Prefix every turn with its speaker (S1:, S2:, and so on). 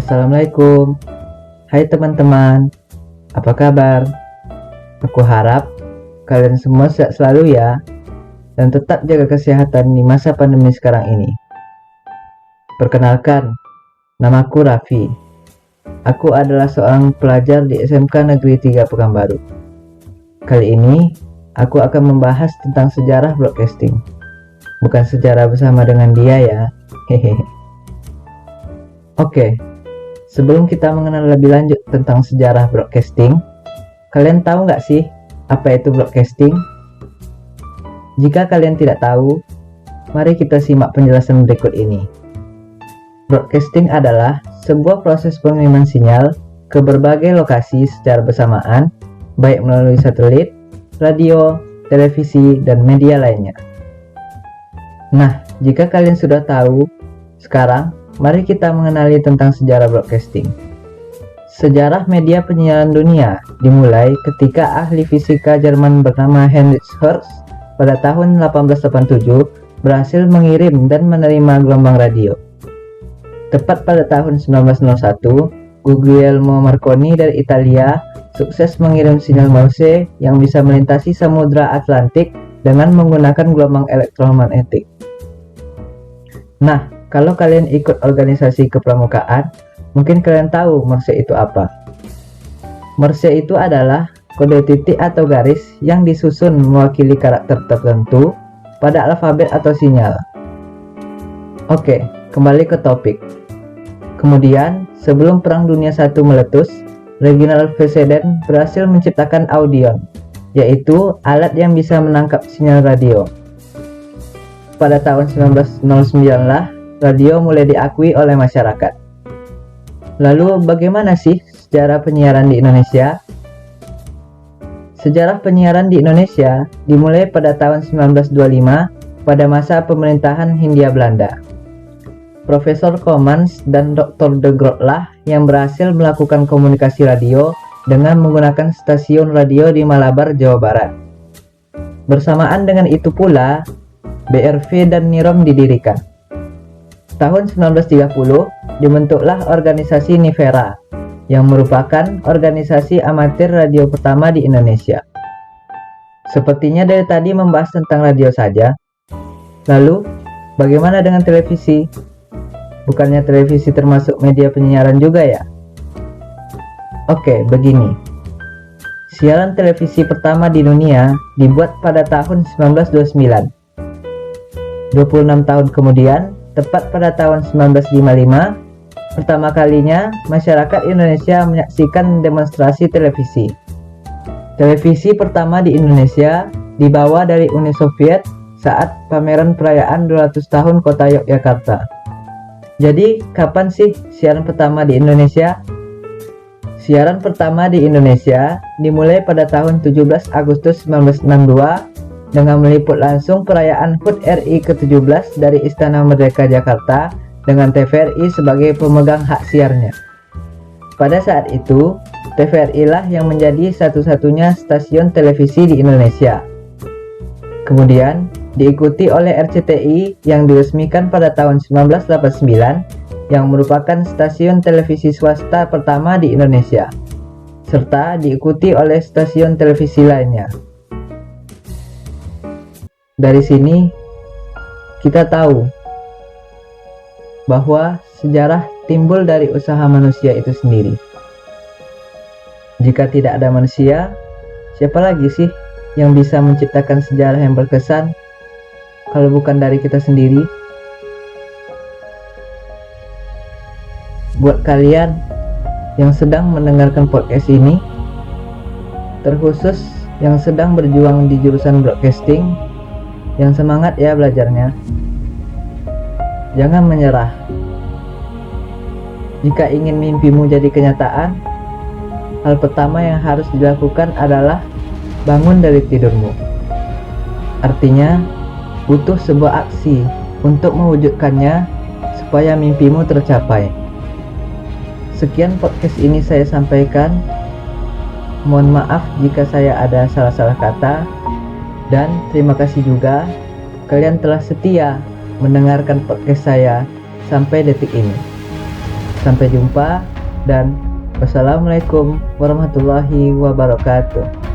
S1: Assalamualaikum. Hai teman-teman, apa kabar? Aku harap kalian semua sehat selalu ya, dan tetap jaga kesehatan di masa pandemi sekarang ini. Perkenalkan, namaku Raffi. Aku adalah seorang pelajar di SMK Negeri 3 Pekanbaru. Kali ini, aku akan membahas tentang sejarah broadcasting. Bukan sejarah bersama dengan dia ya. Hehehe. Oke, sebelum kita mengenal lebih lanjut tentang sejarah broadcasting, kalian tahu nggak sih apa itu broadcasting? Jika kalian tidak tahu, mari kita simak penjelasan berikut ini. Broadcasting adalah sebuah proses pengiriman sinyal ke berbagai lokasi secara bersamaan, baik melalui satelit, radio, televisi, dan media lainnya. Nah, jika kalian sudah tahu, sekarang mari kita mengenali tentang sejarah broadcasting. Sejarah media penyiaran dunia dimulai ketika ahli fisika Jerman bernama Heinrich Hertz pada tahun 1887 berhasil mengirim dan menerima gelombang radio. Tepat pada tahun 1901, Guglielmo Marconi dari Italia sukses mengirim sinyal Morse yang bisa melintasi Samudra Atlantik dengan menggunakan gelombang elektromagnetik. Nah, kalau kalian ikut organisasi kepramukaan, mungkin kalian tahu Morse itu apa. Morse itu adalah kode titik atau garis yang disusun mewakili karakter tertentu pada alfabet atau sinyal. Oke, kembali ke topik. Kemudian, sebelum Perang Dunia I meletus, Reginald Fessenden berhasil menciptakan audion, yaitu alat yang bisa menangkap sinyal radio. Pada tahun 1909 lah, radio mulai diakui oleh masyarakat. Lalu bagaimana sih sejarah penyiaran di Indonesia? Sejarah penyiaran di Indonesia dimulai pada tahun 1925 pada masa pemerintahan Hindia Belanda. Profesor Commans dan Dr. de Groot lah yang berhasil melakukan komunikasi radio dengan menggunakan stasiun radio di Malabar, Jawa Barat. Bersamaan dengan itu pula, BRV dan NIROM didirikan. Tahun 1930 dibentuklah organisasi Nivera yang merupakan organisasi amatir radio pertama di Indonesia. Sepertinya dari tadi membahas tentang radio saja. Lalu, bagaimana dengan televisi? Bukannya televisi termasuk media penyiaran juga ya? Oke, begini. Siaran televisi pertama di dunia dibuat pada tahun 1929. 26 tahun kemudian, tepat pada tahun 1955, pertama kalinya masyarakat Indonesia menyaksikan demonstrasi televisi. Televisi pertama di Indonesia dibawa dari Uni Soviet saat pameran perayaan 200 tahun Kota Yogyakarta. Jadi, kapan sih siaran pertama di Indonesia? Siaran pertama di Indonesia dimulai pada tahun 17 Agustus 1962 dengan meliput langsung perayaan HUT RI ke-17 dari Istana Merdeka Jakarta dengan TVRI sebagai pemegang hak siarnya. Pada saat itu, TVRI lah yang menjadi satu-satunya stasiun televisi di Indonesia. Kemudian, diikuti oleh RCTI yang diresmikan pada tahun 1989 yang merupakan stasiun televisi swasta pertama di Indonesia, serta diikuti oleh stasiun televisi lainnya. Dari sini, kita tahu bahwa sejarah timbul dari usaha manusia itu sendiri. Jika tidak ada manusia, siapa lagi sih yang bisa menciptakan sejarah yang berkesan kalau bukan dari kita sendiri? Buat kalian yang sedang mendengarkan podcast ini, terkhusus yang sedang berjuang di jurusan broadcasting, yang semangat ya belajarnya. Jangan menyerah. Jika ingin mimpimu jadi kenyataan, hal pertama yang harus dilakukan adalah bangun dari tidurmu. Artinya, butuh sebuah aksi untuk mewujudkannya supaya mimpimu tercapai. Sekian podcast ini saya sampaikan. Mohon maaf jika saya ada salah-salah kata. Dan terima kasih juga kalian telah setia mendengarkan podcast saya sampai detik ini. Sampai jumpa dan wassalamualaikum warahmatullahi wabarakatuh.